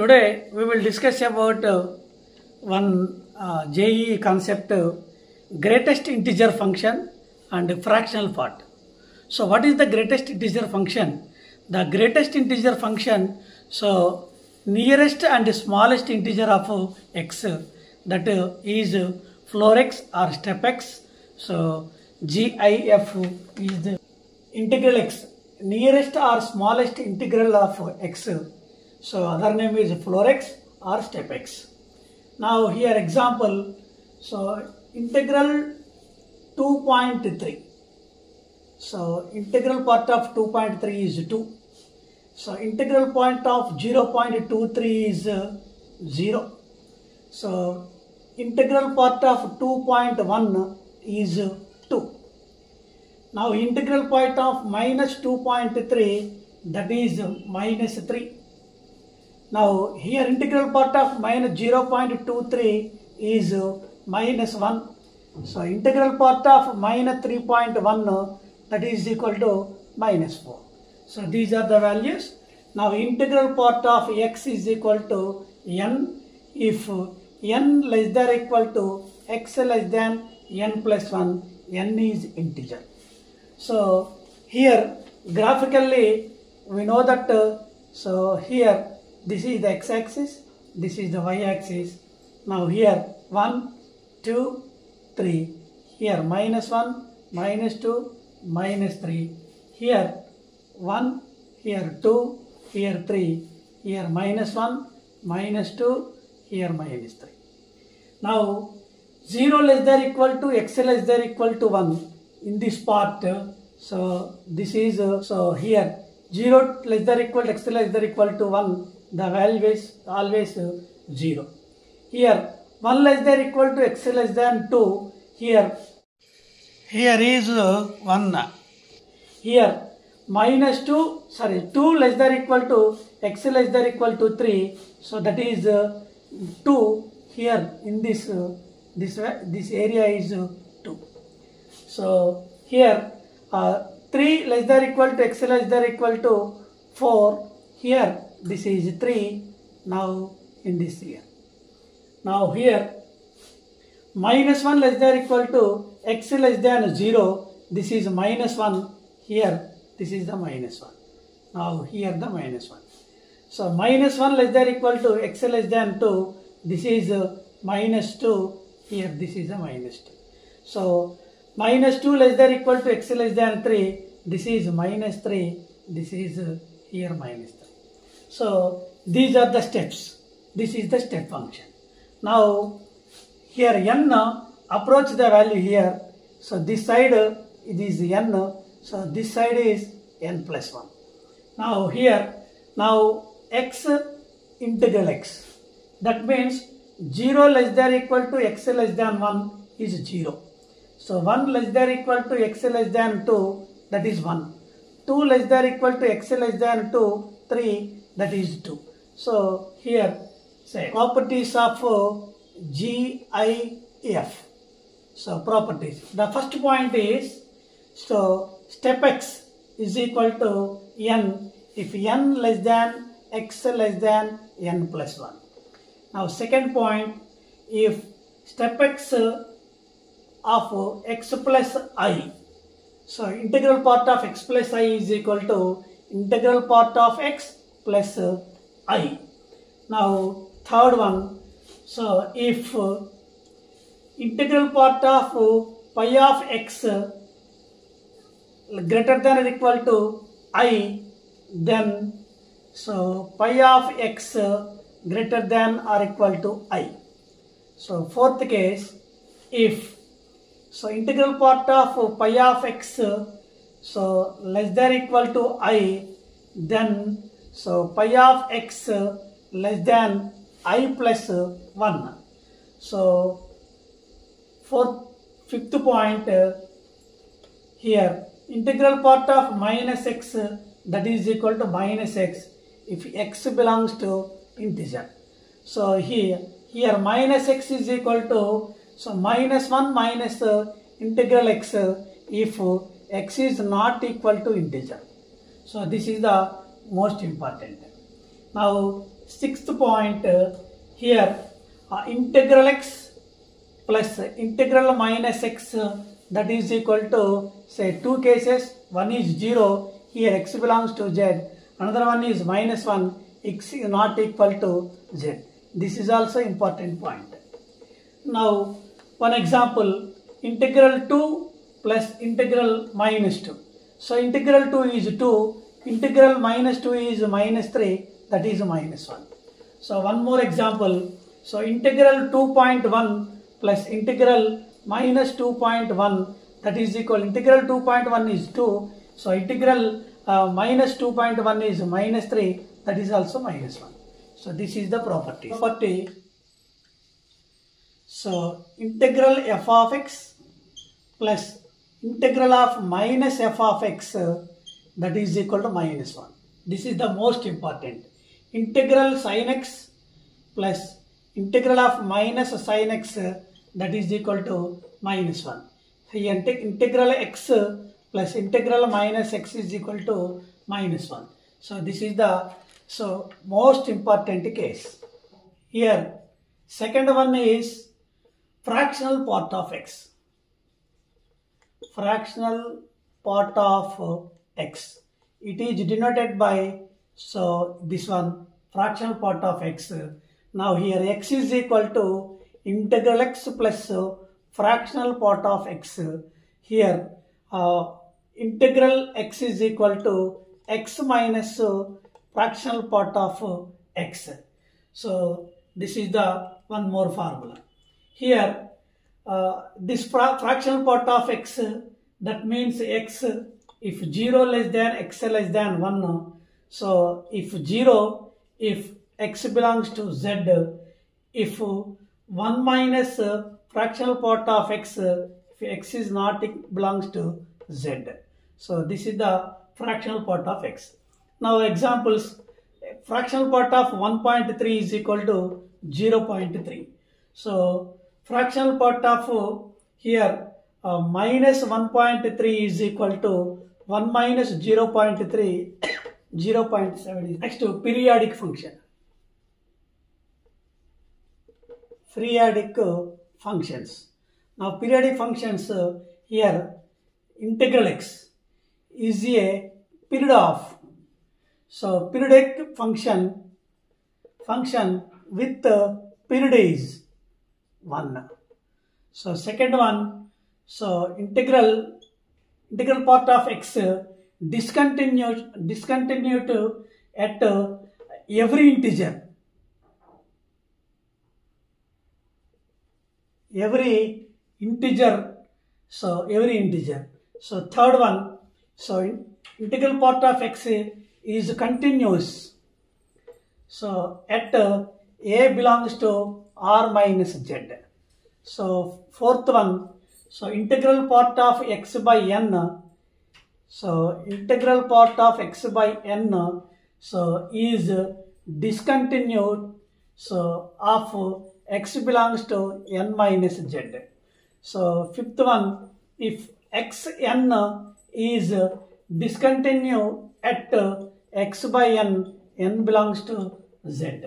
Today we will discuss about one JEE concept, greatest integer function and fractional part. So what is the greatest integer function? The greatest integer function, so nearest and smallest integer of x, that is floor x or step x. So GIF is the integral x, nearest or smallest integral of x. So other name is floor x or step x. Now here example, so integral 2.3. So integral part of 2.3 is 2. So integral point of 0.23 is 0. So integral part of 2.1 is 2. Now integral point of minus 2.3, that is minus 3. Now here integral part of minus 0.23 is minus 1. So integral part of minus 3.1, that is equal to minus 4. So these are the values. Now integral part of x is equal to n if n less than or equal to x less than n plus 1, n is integer. So here graphically we know that so here this is the x-axis, this is the y-axis. Now here 1, 2, 3, here minus 1, minus 2, minus 3, here 1, here 2, here 3, here minus 1, minus 2, here minus 3. Now 0 less than or equal to x less than or equal to 1 in this part. So this is so here 0 less than or equal to x less than or equal to 1, the value is always 0. Here 1 less than or equal to x less than 2, here is 1. Here minus 2 less than or equal to x less than or equal to 3, so that is 2. Here in this area is 2. So here 3 less than or equal to x less than or equal to 4, here this is 3. Now in this here, now here minus 1 less than or equal to x less than 0, this is minus 1, here this is the minus 1. Now here the minus 1. So minus 1 less than or equal to x less than 2, this is minus 2, here this is a minus 2. So minus 2 less than or equal to x less than 3, this is minus 3, this is here minus 3. So these are the steps. This is the step function. Now here n approach the value here. So this side it is n. So this side is n plus 1. Now here, now x integral x. That means 0 less than or equal to x less than 1 is 0. So 1 less than or equal to x less than 2, that is 1. 2 less than or equal to x less than 2, 3, that is 2. So here say properties of GIF. So properties. The first point is, so step x is equal to n if n less than x less than n plus 1. Now second point, if step x of x plus I, so integral part of x plus I is equal to integral part of x plus I. Now third one, so if integral part of pi of x greater than or equal to I, then so pi of x greater than or equal to I. So fourth case, if so integral part of pi of x so less than or equal to I, then so pi of x less than I plus 1. So fifth point, here integral part of minus x, that is equal to minus x if x belongs to integer. So here minus x is equal to, so minus 1 minus integral x if x is not equal to integer. So this is the most important. Now sixth point, here integral x plus integral minus x, that is equal to, say, two cases. One is 0, here x belongs to z. Another one is minus 1, x is not equal to z. This is also important point. Now, one example, integral 2 plus integral minus 2. So, integral 2 is 2, integral minus 2 is minus 3, that is minus 1. So, one more example. So, integral 2.1 plus integral minus 2.1, that is equal, integral 2.1 is 2. So, integral minus 2.1 is minus 3, that is also minus 1. So, this is the property. So, integral f of x plus integral of minus f of x, that is equal to minus 1. This is the most important. Integral sin x plus integral of minus sin x, that is equal to minus 1. Here integral x plus integral minus x is equal to minus 1. So, this is the most important case. Here, second one is fractional part of x. Fractional part of x. It is denoted by, so this one, fractional part of x. Now here x is equal to integral x plus fractional part of x. Here integral x is equal to x minus fractional part of x. So this is the one more formula. Here this fractional part of x, that means x, if 0 less than x less than 1. So if 0, if x belongs to z, if 1 minus fractional part of x, if x is not belongs to z. So this is the fractional part of x. Now examples, fractional part of 1.3 is equal to 0.3. So fractional part of here minus 1.3 is equal to 1 minus 0.3, 0.7. Next to periodic function. Periodic functions. Now periodic functions, here integral x is a period of. So periodic function with period is 1. So second one, so integral part of x discontinued at every integer. Every integer. So third one, so integral part of x is continuous. So at a belongs to r minus z. So fourth one, so integral part of x by n. So integral part of x by n, so is discontinued. So of x belongs to n minus z. So fifth one, if xn is discontinued at x by n, n belongs to z.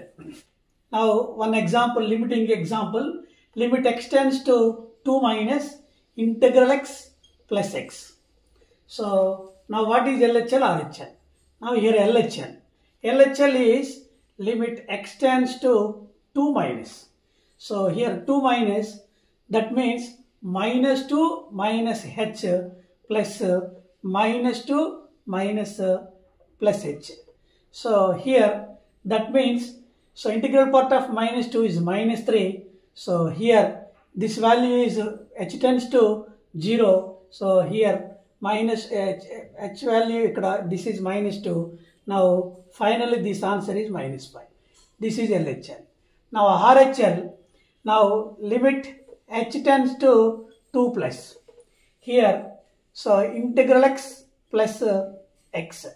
Now one example, limiting example, limit x tends to 2 minus integral x plus x. So now what is LHL or HL? Now here LHL. LHL is limit x tends to 2 minus. So here 2 minus, that means minus 2 minus h plus minus 2 minus plus h. So here that means, so integral part of minus 2 is minus 3. So here this value is h tends to 0. So here minus h value, this is minus 2. Now finally this answer is minus 5. This is LHL. Now RHL, now limit h tends to 2 plus. Here, so integral x plus x.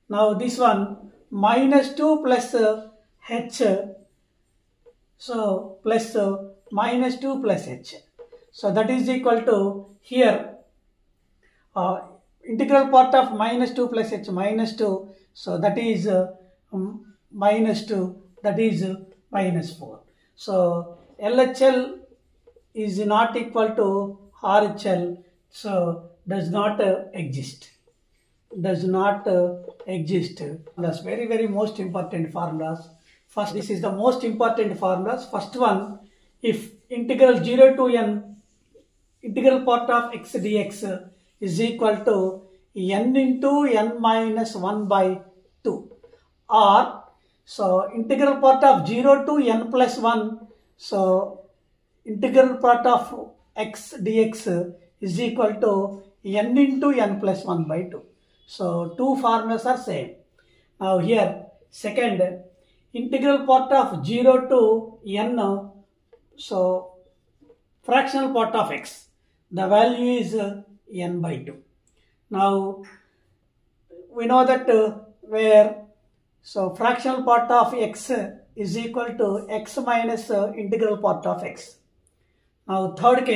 Now this one minus 2 plus h. So plus minus 2 plus h. So that is equal to here integral part of minus 2 plus h minus 2. So that is minus 2 that is minus 4. So LHL is not equal to RHL, so does not exist. Does not exist. That's very most important formulas. First, this is the most important formulas. First one, if integral 0 to n, integral part of x dx is equal to n into n minus 1 by 2, or so integral part of 0 to n plus 1, so integral part of x dx is equal to n into n plus 1 by 2. So two formulas are same. Now here second, integral part of 0 to n, so fractional part of x, the value is n by 2. Now we know that where so fractional part of x is equal to x minus integral part of x. Now third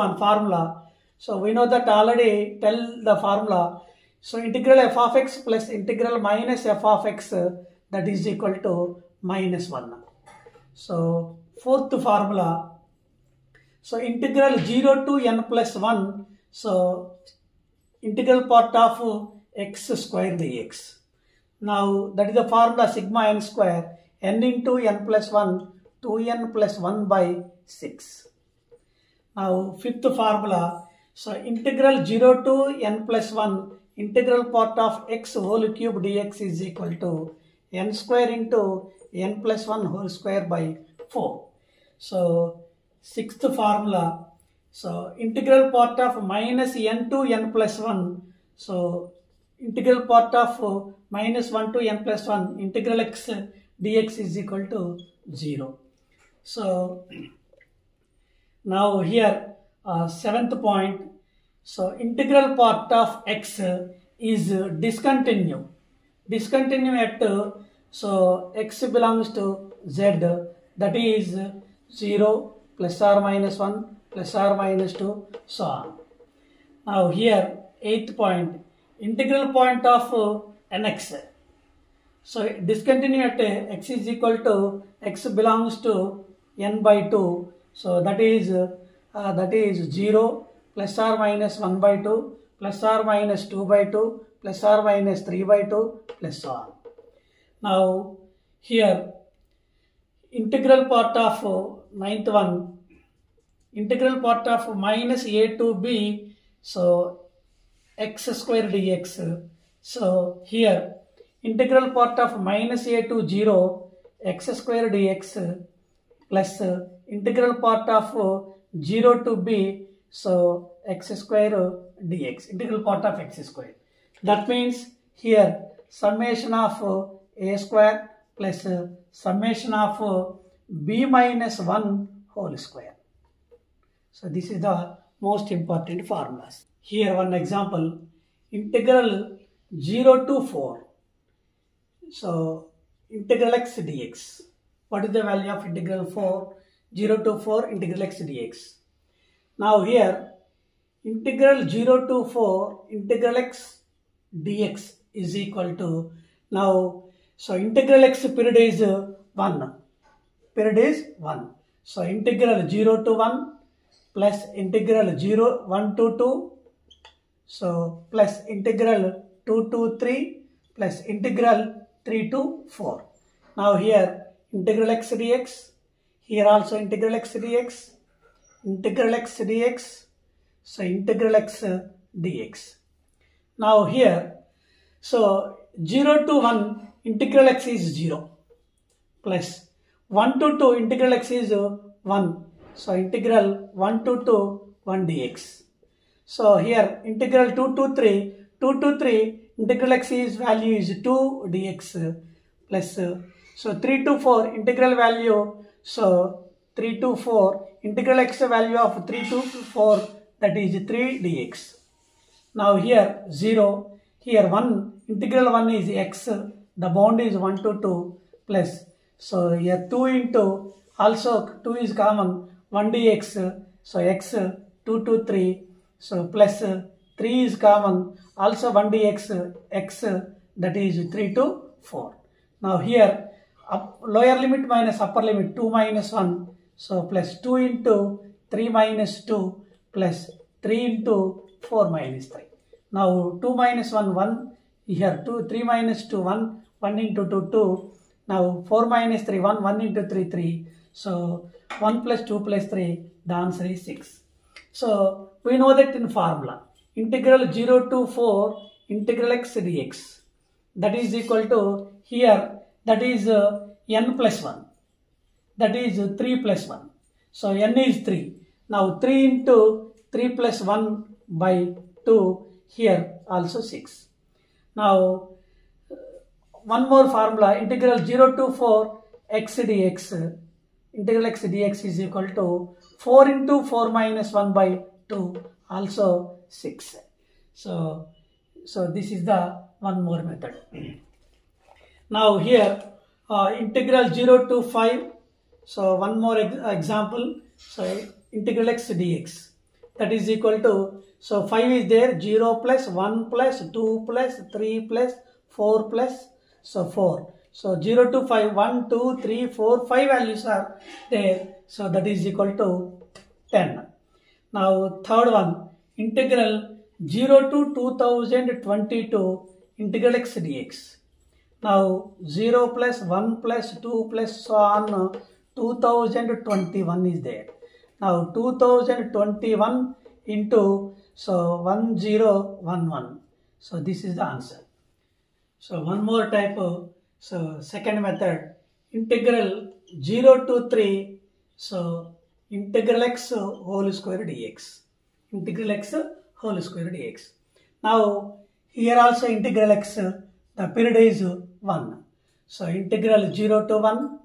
one formula. So we know that already tell the formula. So integral f of x plus integral minus f of x, that is equal to minus 1. So fourth formula. So integral 0 to n plus 1. So integral part of x square dx. Now that is the formula sigma n square, n into n plus 1, 2n plus 1 by 6. Now fifth formula. So integral 0 to n plus 1, integral part of x whole cube dx is equal to n square into n plus 1 whole square by 4. So sixth formula. So integral part of minus n to n plus 1. So integral part of minus 1 to n plus 1, integral x dx is equal to 0. So now here seventh point. So integral part of x is discontinue. Discontinue at so x belongs to z, that is 0 plus or minus 1 plus or minus 2, so on. Now here eighth point, integral point of nx. So discontinue at x is equal to x belongs to n by 2. So that is 0 plus or minus 1 by 2 plus or minus 2 by 2 plus or minus 3 by 2 plus so on. Now here integral part of ninth one, integral part of minus a to b, so x square dx. So here integral part of minus a to 0 x square dx plus integral part of 0 to b, so x square dx, integral part of x square. That means here summation of a square plus summation of b minus 1 whole square. So this is the most important formulas. Here one example, integral 0 to 4. So integral x dx. What is the value of integral 0 to 4 integral x dx? Now here integral 0 to 4 integral x dx is equal to, now so integral x period is 1. Period is 1. So integral 0 to 1 plus integral 1 to 2, so plus integral 2 to 3 plus integral 3 to 4. Now here integral x dx, here also integral x dx, integral x dx, so integral x dx. Now here, so 0 to 1 integral x is 0 plus 1 to 2 integral x is 1. So integral 1 to 2 1 dx. So here integral 2 to 3 integral x is value is 2 dx plus so 3 to 4 integral value, so 3 to 4 integral x value of 3 to 4, that is 3 dx. Now here 0, here 1, integral 1 is x, the bound is 1 to 2 plus, so here 2 into, also 2 is common, 1 dx, so x 2 to 3, so plus 3 is common, also 1 dx, x, that is 3 to 4. Now here lower limit minus upper limit 2 minus 1. So plus 2 into 3 minus 2 plus 3 into 4 minus 3. Now 2 minus 1, 1. Here 2, 3 minus 2, 1. 1 into 2, 2. Now 4 minus 3, 1. 1 into 3, 3. So 1 plus 2 plus 3. The answer is 6. So we know that in formula. Integral 0 to 4 integral x dx. That is equal to here. That is n plus 1. That is 3 plus 1. So n is 3. Now 3 into 3 plus 1 by 2. Here also 6. Now one more formula. Integral 0 to 4 x dx. Integral x dx is equal to 4 into 4 minus 1 by 2. Also 6. So this is the one more method. Now here integral 0 to 5. So one more example. So integral x dx. That is equal to, so 5 is there, 0 plus 1 plus 2 plus 3 plus 4 plus, so 4. So 0 to 5, 1, 2, 3, 4, 5 values are there. So that is equal to 10. Now third one, integral 0 to 2022 integral x dx. Now 0 plus 1 plus 2 plus so on 2021 is there. Now 2021 into so 1011. So this is the answer. So one more type of, so second method, integral 0 to 3, so integral x whole square dx. Integral x whole square dx. Now here also integral x, the period is 1. So integral 0 to 1,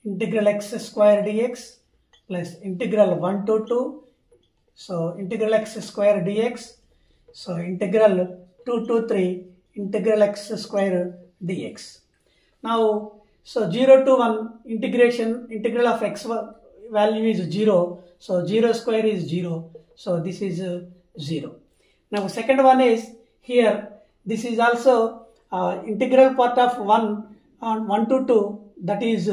integral x square dx plus integral 1 to 2. So integral x square dx. So integral 2 to 3, integral x square dx. Now, so 0 to 1 integration, integral of x value is 0. So 0 square is 0. So this is 0. Now second one is here, this is also integral part of 1 on 1 to 2, that is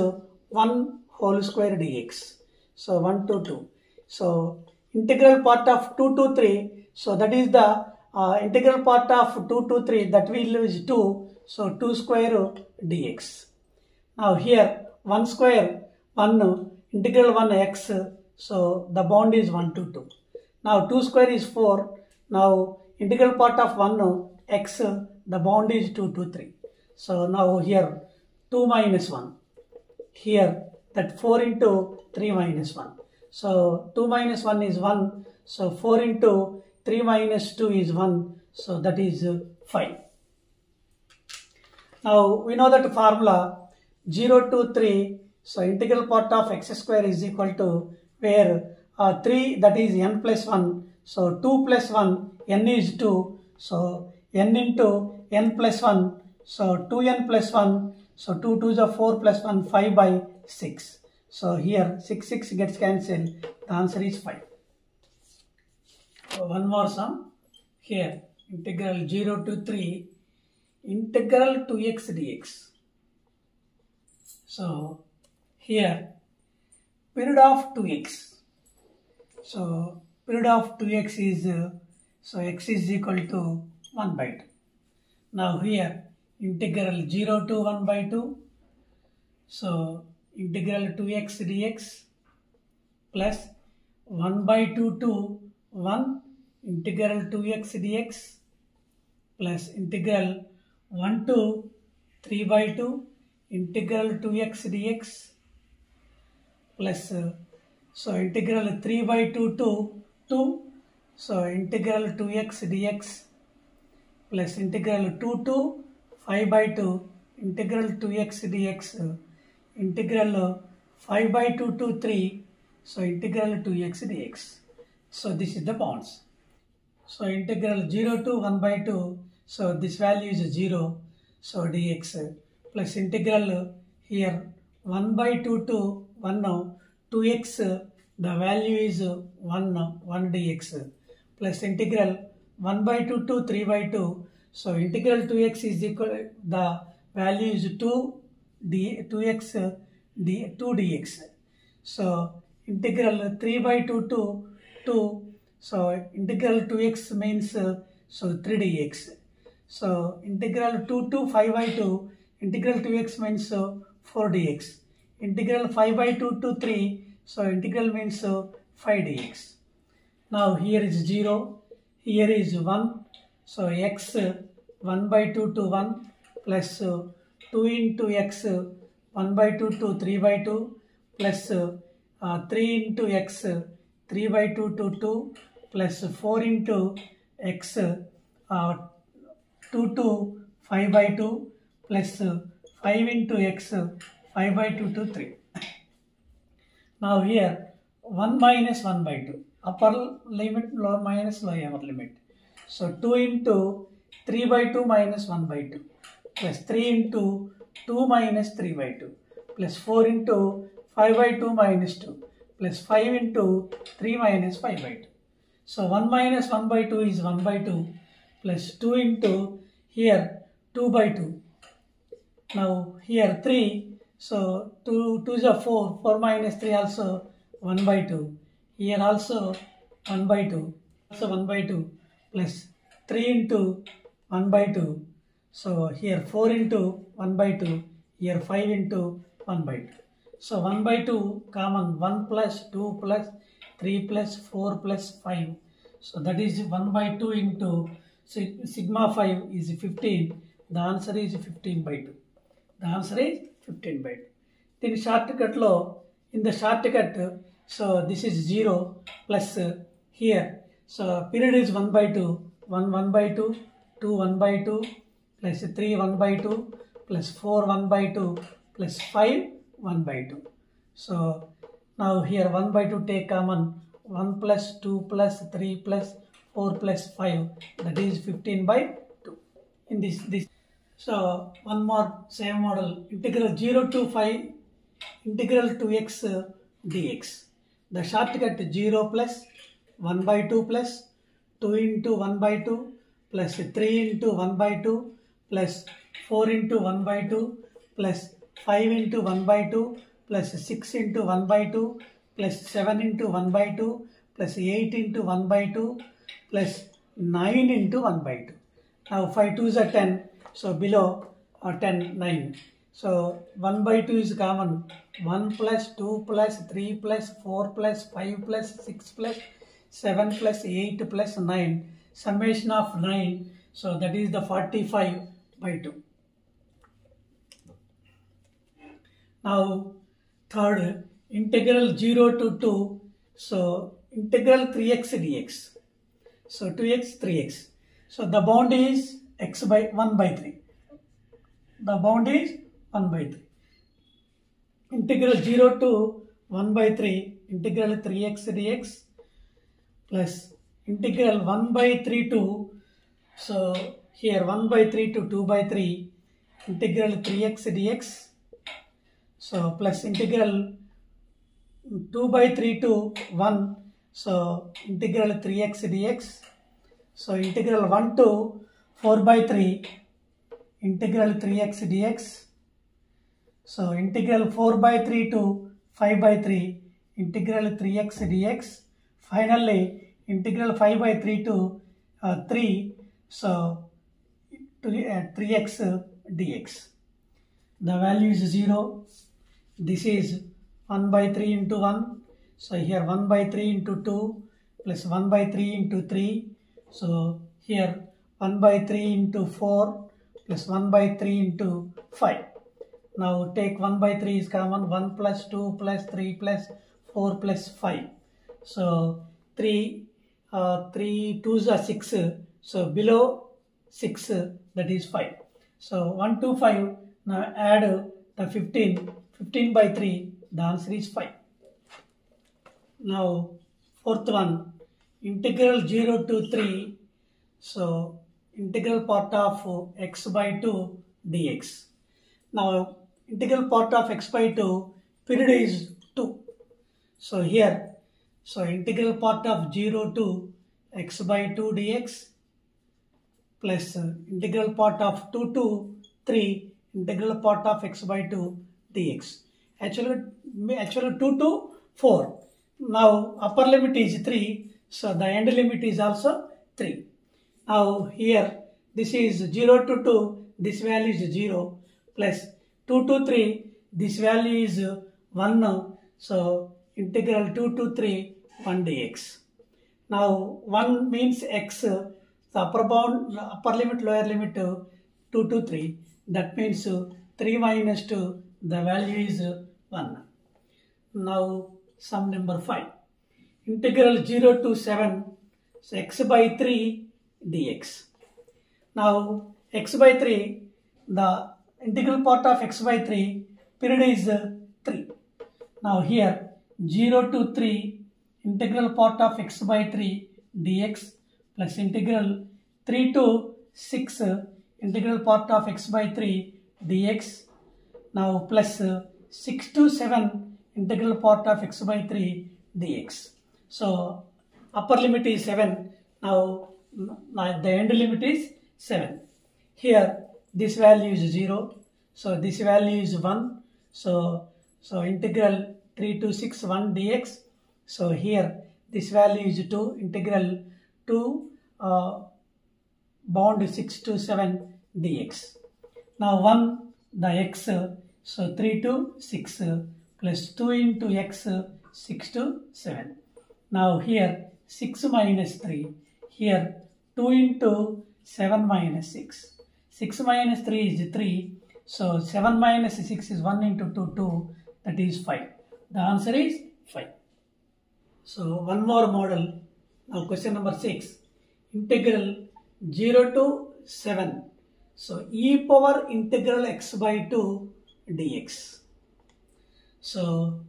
1 whole square dx. So 1 to 2. So integral part of 2 to 3, so that is the integral part of 2 to 3, that will is 2. So 2 square dx. Now here 1 square 1 integral 1 x. So the bound is 1 to 2. Now 2 square is 4. Now integral part of 1 x, the bound is 2 to 3. So now here 2 minus 1. Here that 4 into 3 minus 1. So 2 minus 1 is 1. So 4 into 3 minus 2 is 1. So that is 5. Now we know that formula 0 to 3. So integral part of x square is equal to where 3, that is n plus 1. So 2 plus 1, n is 2. So n into n plus 1. So 2n plus 1. So 2 2 is 4 plus 1, 5 by 6. So here 6 6 gets cancelled. The answer is 5. So one more sum. Here integral 0 to 3 integral 2x dx. So here period of 2x. So period of 2x is so x is equal to 1 by 2. Now here integral 0 to 1 by 2. So integral 2x dx plus 1 by 2 to 1 integral 2x dx plus integral 1 to 3 by 2 integral 2x dx plus so integral 3 by 2 to 2. So integral 2x dx plus integral 2 to 5 by 2 integral 2x dx integral 5 by 2 to 3. So integral 2x dx. So this is the bounds. So integral 0 to 1 by 2. So this value is 0. So dx plus integral here 1 by 2 to 1 now 2x, the value is 1 dx plus integral 1 by 2 to 3 by 2. So integral 2x is equal, the value is 2. 2x 2 dx. So integral 3 by 2 to 2. So integral 2x means so 3 dx. So integral 2 to 5 by 2, integral 2x means 4 dx. Integral 5 by 2 to 3, so integral means 5 dx. Now here is 0, here is 1, so x 1 by 2 to 1 plus 2 into x 1 by 2 to 3 by 2 plus 3 into x 3 by 2 to 2 plus 4 into x 2 to 5 by 2 plus 5 into x 5 by 2 to 3. Now here 1 minus 1 by 2, upper limit minus lower limit. So 2 into 3 by 2 minus 1 by 2 plus 3 into 2 minus 3 by 2 plus 4 into 5 by 2 minus 2 plus 5 into 3 minus 5 by 2. So 1 minus 1 by 2 is 1 by 2 plus 2 into here 2 by 2. Now here 3, so 2 is a 4, 4 minus 3 also 1 by 2. Here also 1 by 2, so 1 by 2 plus 3 into 1 by 2. So here 4 into 1 by 2, here 5 into 1 by 2. So 1 by 2 common, 1 plus 2 plus 3 plus 4 plus 5. So that is 1 by 2 into sigma 5 is 15. The answer is 15 by 2. The answer is 15 by 2. Then shortcut lo, in the shortcut, so this is 0 plus here. So period is 1 by 2, 1 by 2, 2 1 by 2 plus 3 1 by 2 plus 4 1 by 2 plus 5 1 by 2. So now here 1 by 2 take common, 1 plus 2 plus 3 plus 4 plus 5, that is 15 by 2. In this. So one more same model, integral 0 to 5, integral 2x dx. The shortcut 0 plus 1 by 2 plus 2 into 1 by 2 plus 3 into 1 by 2 plus 4 into 1 by 2 plus 5 into 1 by 2 plus 6 into 1 by 2 plus 7 into 1 by 2 plus 8 into 1 by 2 plus 9 into 1 by 2. Now 5 2s are 10, so below 10, 9. So 1 by 2 is common, 1 plus 2 plus 3 plus 4 plus 5 plus 6 plus 7 plus 8 plus 9, summation of 9, so that is the 45 by 2. Now third, integral 0 to 2, so integral 3x dx. So 2x, 3x. So the bound is x by 1 by 3. The bound is 1 by 3. Integral 0 to 1 by 3, integral 3x dx plus integral 1 by 3 to, so here 1 by 3 to 2 by 3, integral 3x dx. So plus integral 2 by 3 to 1, so integral 3x dx. So integral 1 to 4 by 3, integral 3x dx. So integral 4 by 3 to 5 by 3, integral 3x dx. Finally integral 5 by 3 to 3, so 3x dx. The value is 0. This is 1 by 3 into 1. So here 1 by 3 into 2 plus 1 by 3 into 3. So here 1 by 3 into 4 plus 1 by 3 into 5. Now take 1 by 3 is common, 1 plus 2 plus 3 plus 4 plus 5. So 3 2s are 6. So below 6, that is 5. So 1 to 5, now add the 15 by 3, the answer is 5. Now fourth one, integral 0 to 3, so integral part of x by 2 dx. Now integral part of x by 2, period is 2. So here, so integral part of 0 to x by 2 dx plus integral part of 2 to 3, integral part of x by 2 dx. Actually 2 to 4. Now upper limit is 3, so the end limit is also 3. Now here this is 0 to 2, this value is 0, plus 2 to 3, this value is 1, so integral 2 to 3 1 dx. Now 1 means x, the upper bound, upper limit, lower limit 2 to 3, that means 3 minus 2, the value is 1. Now sum number 5. Integral 0 to 7, so x by 3 dx. Now x by 3, the integral part of x by 3, period is 3. Now here 0 to 3, integral part of x by 3 dx, plus integral 3 to 6, integral part of x by 3 dx. Now plus 6 to 7, integral part of x by 3 dx. So upper limit is 7. Now the end limit is 7. Here this value is 0. So this value is 1. So integral 3 to 6 1 dx. So here this value is 2. Integral 2 bound 6 to 7 dx. Now 1 the x. So 3 to 6 plus 2 into x 6 to 7. Now here 6 minus 3. Here 2 into 7 minus 6. 6 minus 3 is 3. So 7 minus 6 is 1 into 2, 2. That is 5. The answer is 5. So one more model. Now question number 6. Integral 0 to 7. So e power integral x by 2 dx. So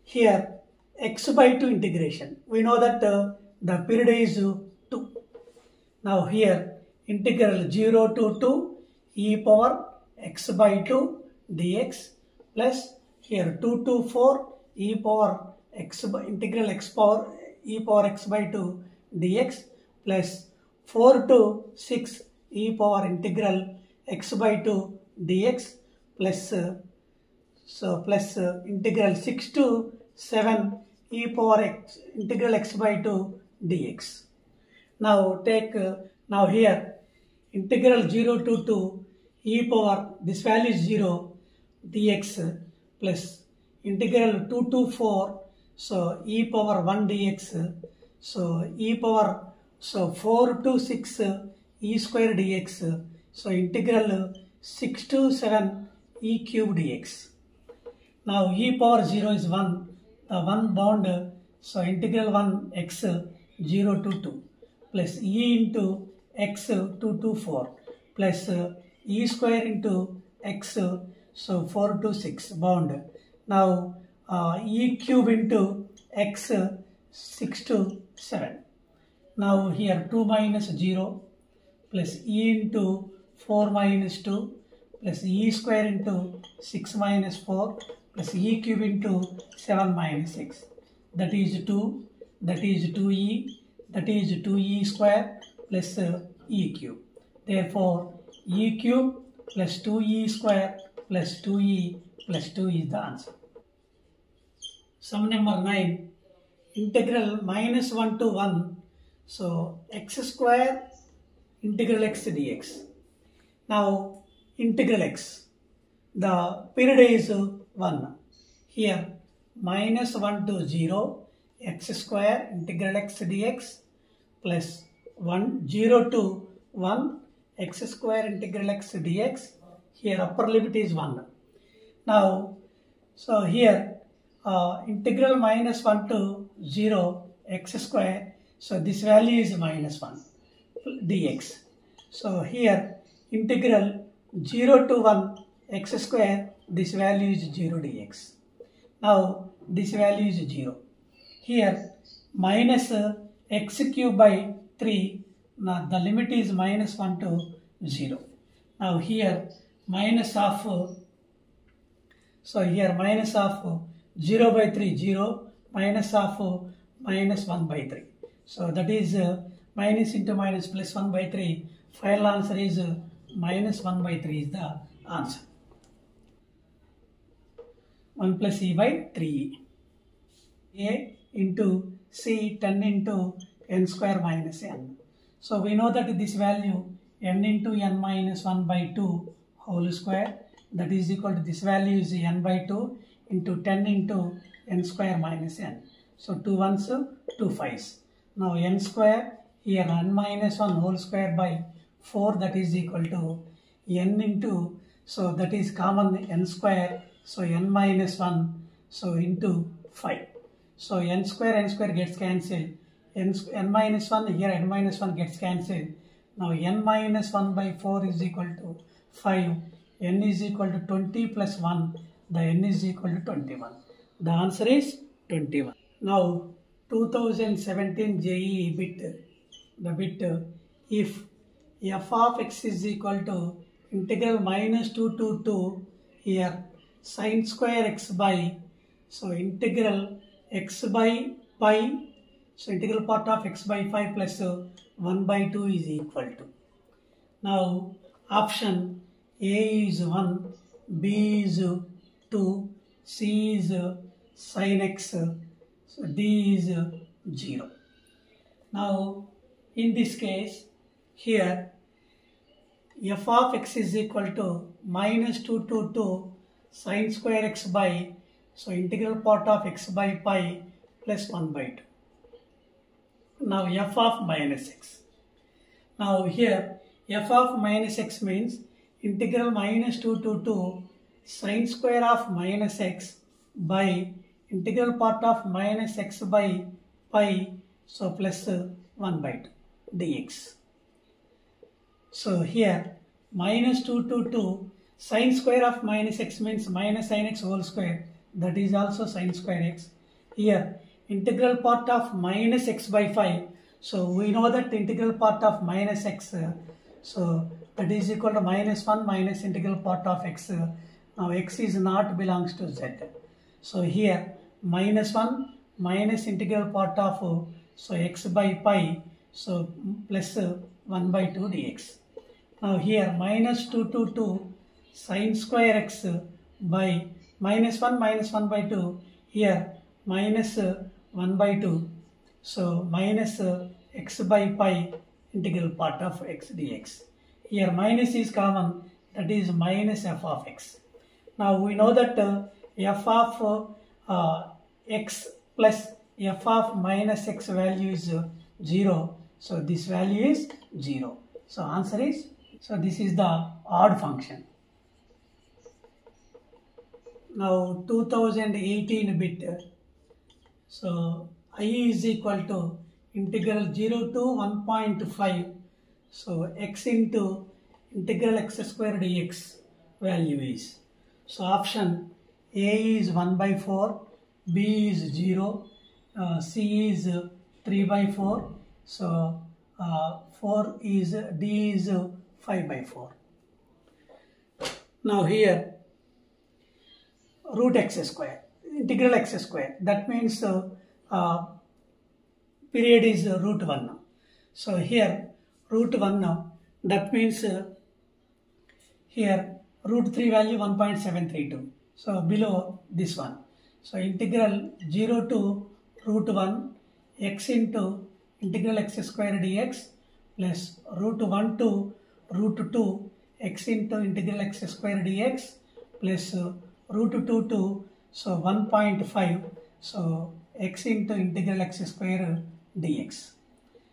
here x by 2 integration. We know that the period is 2. Now here integral 0 to 2 e power x by 2 dx, plus here 2 to 4 e power x by integral x power e power x by 2 dx, plus 4 to 6 e power integral x by 2 dx, plus integral 6 to 7 e power x integral x by 2 dx. Now take now here integral 0 to 2 e power, this value is 0 dx, plus integral 2 to 4, so e power 1 dx, so e power, so 4 to 6 e square dx, so integral 6 to 7 e cube dx. Now e power 0 is 1, the 1 bound, so integral 1 x 0 to 2, plus e into x 2 to 4, plus e square into x, so 4 to 6 bound. Now e cube into x 6 to 7. Now here 2 minus 0, plus e into 4 minus 2, plus e square into 6 minus 4, plus e cube into 7 minus 6. That is 2, that is 2e, that is 2e square plus e cube. Therefore, e cube plus 2e square plus 2e plus 2 is the answer. Sum number 9. Integral minus 1 to 1. So, x square integral x dx. Now, integral x. The period is 1. Here, minus 1 to 0. X square integral x dx plus 0 to 1 x square integral x dx. Here upper limit is 1. Now, so here integral minus 1 to 0 x square. So this value is minus 1 dx. So here integral 0 to 1 x square, this value is 0 dx. Now this value is 0. Here minus x cube by 3, now the limit is minus 1 to 0. Now here minus of, so here minus of 0 by 3, 0, minus of minus 1 by 3. So that is minus into minus plus 1 by 3. Final answer is minus 1 by 3 is the answer. 1 plus e by 3e. A into c 10 into n square minus n. So we know that this value n into n minus 1 by 2 whole square, that is equal to this value is n by 2 into 10 into n square minus n. So 2 ones, 2 5s. Now n square, here n minus 1 whole square by 4, that is equal to n into, so that is common n square, so n minus 1, so into 5. So n square gets cancelled. N minus 1, here n minus 1 gets cancelled. Now n minus 1 by 4 is equal to 5. N is equal to 20 plus 1. The n is equal to 21. The answer is 21. Now 2017 JEE bit, the bit if f of x is equal to integral minus 2 to 2, here sin square x by, so integral x by pi, so integral part of x by 5 plus 1 by 2 is equal to. Now option A is 1, B is 2, C is sin x, so D is 0. Now in this case, here f of x is equal to minus 2 to 2 sin square x by, so integral part of x by pi plus 1 by 2. Now f of minus x. Now here f of minus x means integral minus 2 to 2 sin square of minus x by integral part of minus x by pi, so plus 1 by 2 dx. So here minus 2 to 2 sin square of minus x means minus sin x whole square, that is also sin square x. Here integral part of minus x by 5, so we know that integral part of minus x, so that is equal to minus 1 minus integral part of x. Now x is not belongs to z. So here minus 1 minus integral part of, so x by pi, so plus 1 by 2 dx. Now here minus 2 to 2 sin square x by minus 1 by 2, here minus 1 by 2, so minus x by pi integral part of x dx. Here minus is common, that is minus f of x. Now we know that f of x plus f of minus x value is 0, so this value is 0. So answer is, so this is the odd function. Now 2018 bit, so I is equal to integral 0 to 1.5, so x into integral x square dx value is, so option A is 1 by 4, B is 0, C is 3 by 4, so 4 is, D is 5 by 4. Now here root x square, integral x square, that means period is root 1. So here root 1, that means here root 3 value 1.732. So below this one. So integral 0 to root 1 x into integral x square dx plus root 1 to root 2 x into integral x square dx plus root 2 to, so 1.5, so x into integral x square dx.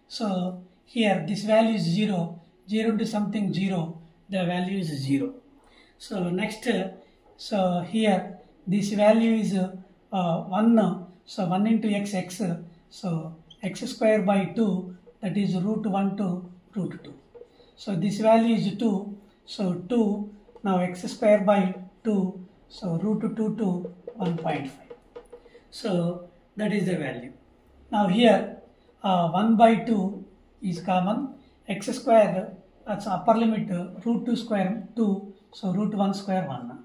So here this value is 0, 0 to something 0, the value is 0. So next, so here this value is 1, so 1 into x, so x square by 2, that is root 1 to root 2. So this value is 2, so 2, now x square by 2, so root 2 to 1.5. So that is the value. Now here 1 by 2 is common, x square, that's upper limit, root 2 square 2, so root 1 square 1.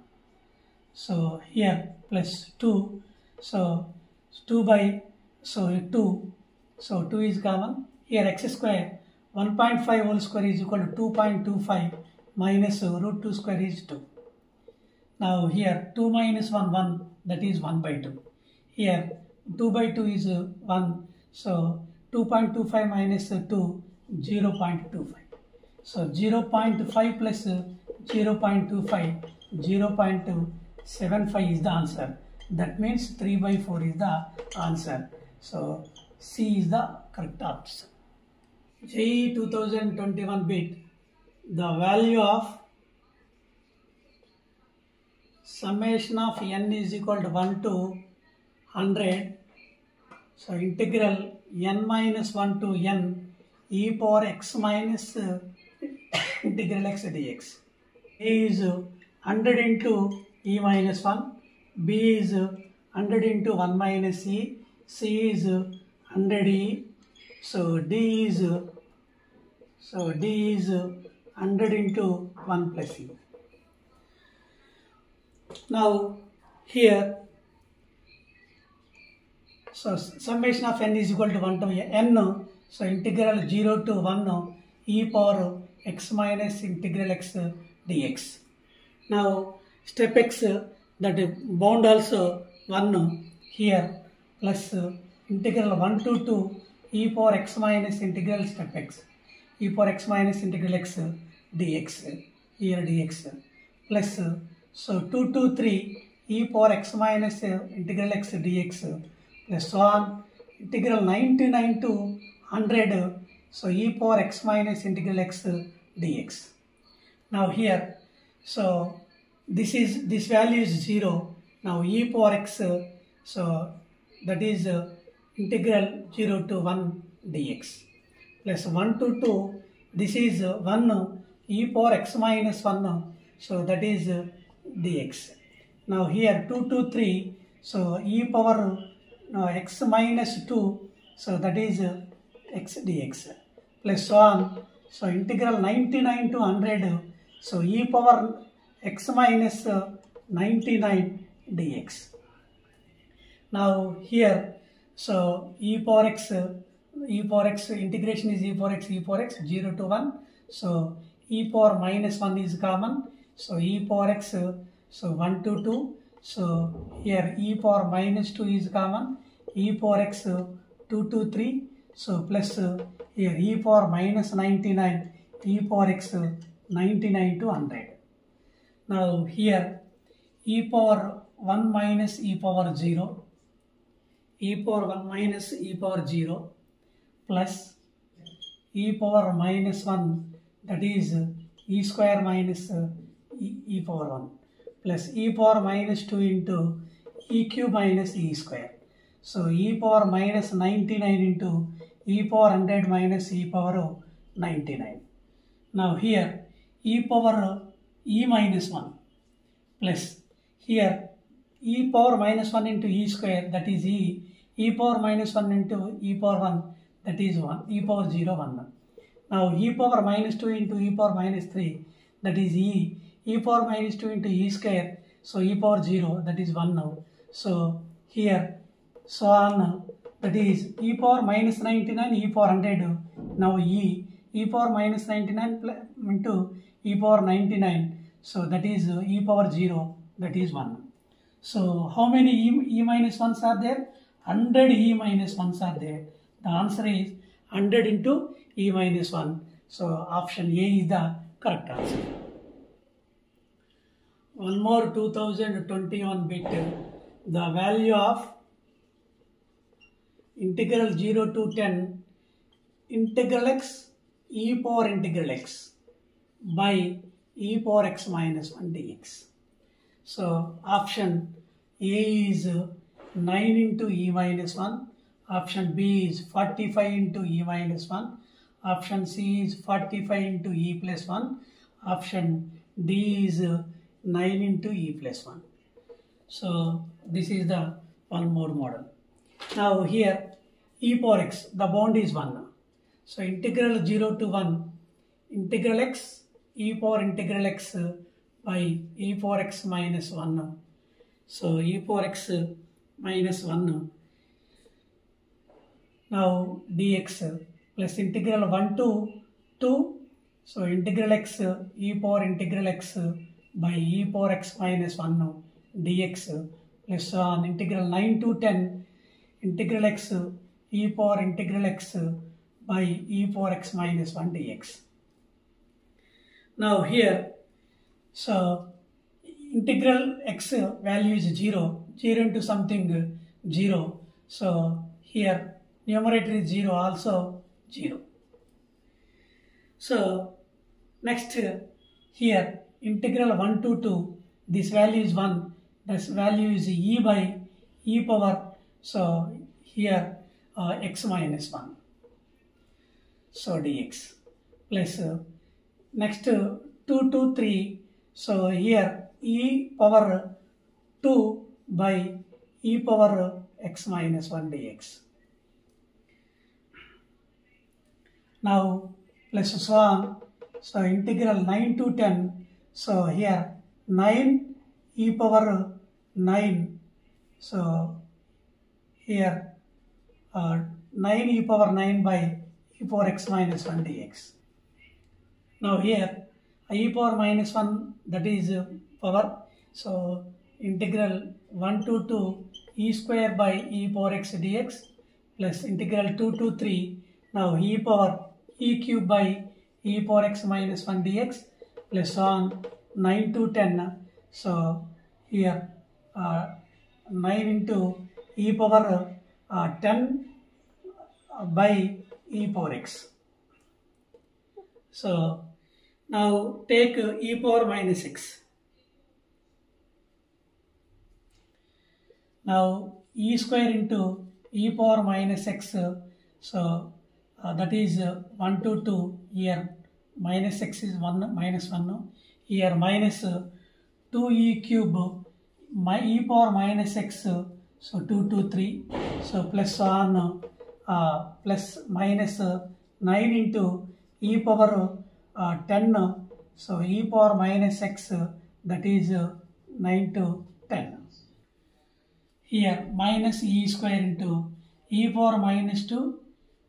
So here plus 2, so 2 by, so 2, so 2 is common. Here x square 1.5 whole square is equal to 2.25 minus root 2 square is 2. Now here 2 minus 1, 1, that is 1 by 2. Here 2 by 2 is 1, so 2.25 minus 2, 0.25. So 0.5 plus 0.25, 0.75 is the answer. That means 3 by 4 is the answer. So C is the correct answer. JEE 2021 bit, the value of summation of n is equal to 1 to 100. So integral n minus 1 to n e power x minus integral x dx. A is 100 into e minus 1, b is 100 into 1 minus e, c is 100 e, so d is 100 into 1 plus e. Now here, so summation of n is equal to 1 to n, so integral 0 to 1 e power x minus integral x dx. Now step x, that bound also 1 here, plus integral 1 to 2 e power x minus integral step x, e power x minus integral x dx, here dx, plus so 2 to 3 e power x minus integral x dx, plus so on integral 99 to 100, so e power x minus integral x dx. Now here, so this value is 0. Now e power x, so that is integral 0 to 1 dx, plus 1 to 2, this is 1 e power x minus 1, so that is dx. Now here 2 to 3, so e power x minus 2, so that is x dx, plus so on, so integral 99 to 100, so e power x minus 99 dx. Now here, so e power x integration is e power x 0 to 1, so e power minus 1 is common, so e power x, so 1 to 2, so here e power minus 2 is common, e power x 2 to 3, so plus here e power minus 99, e power x 99 to 100. Now here e power 1 minus e power 0, e power 1 minus e power 0, plus e power minus 1, that is e square minus e power 1, plus e power minus 2 into e cube minus e square. So e power minus 99 into e power 100 minus e power 99. Now here e power e minus 1, plus here e power minus 1 into e square, that is e power minus 1 into e power 1, that is 1, e power 0 1. Now e power minus 2 into e power minus 3, that is e power minus 2 into e square, so e power 0, that is 1 now. So here, so on, that is e power minus 99 e power 100, now e power minus 99 into e power 99, so that is e power 0, that is 1. So how many e minus 1s are there? 100 e minus 1s are there. The answer is 100 into e minus 1. So option A is the correct answer. One more 2021 bit, the value of integral 0 to 10 integral x e power integral x by e power x minus 1 dx. So option A is 9 into e minus 1, option B is 45 into e minus 1, option C is 45 into e plus 1, option D is 9 into e plus 1. So this is the one more model. Now here e power x, the bound is 1. So integral 0 to 1 integral x e power integral x by e power x minus 1. So e power x minus 1. Now dx plus integral 1 to 2. So integral x e power integral x by e power x minus 1 dx plus on integral 9 to 10 integral x e power integral x by e power x minus 1 dx. Now here, so integral x value is 0 into something 0. So here numerator is 0, also 0. So next here integral 1 to 2, this value is 1, this value is e by e power, so here x minus 1, so dx, plus next 2 to 3, so here e power 2 by e power x minus 1 dx. Now plus so on, so integral 9 to 10, so here 9 e power 9, so here 9 e power 9 by e power x minus 1 dx. Now here e power minus 1, that is power, so integral 1 to 2 e square by e power x dx, plus integral 2 to 3, now e power e cube by e power x minus 1 dx, plus on 9 to 10, so here 9 into e power 10 by e power x. So now take e power minus x. Now e square into e power minus x, so that is 1 to 2, here minus x is 1, minus 1, here minus 2e cube, e power minus x, so 2 to 3, so plus on plus minus 9 into e power 10, so e power minus x, that is 9 to 10. Here minus e square into e power minus 2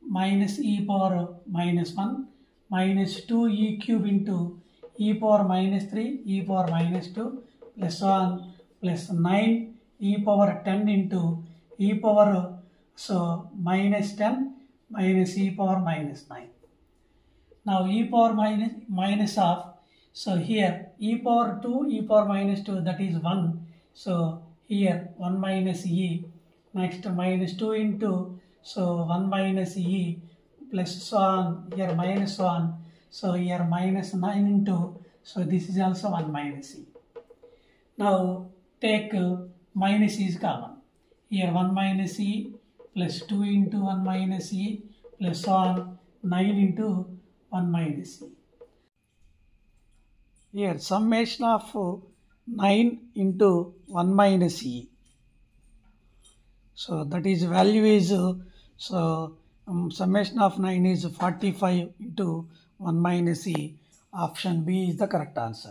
minus e power minus 1 minus 2e cube into e power minus 3 e power minus 2 plus 1 plus 9 e power 10 into e power, so minus 10 minus e power minus 9. Now e power minus of, so here e power 2 e power minus 2, that is 1, so here 1 minus e, next minus 2 into, so 1 minus e, plus so on, here minus 1, so here minus 9 into, so this is also 1 minus e. Now take minus e is common, here 1 minus e plus 2 into 1 minus e plus so on 9 into 1 minus e. Here summation of 9 into 1 minus e, so that is value is, so summation of 9 is 45 into 1 minus e. Option B is the correct answer.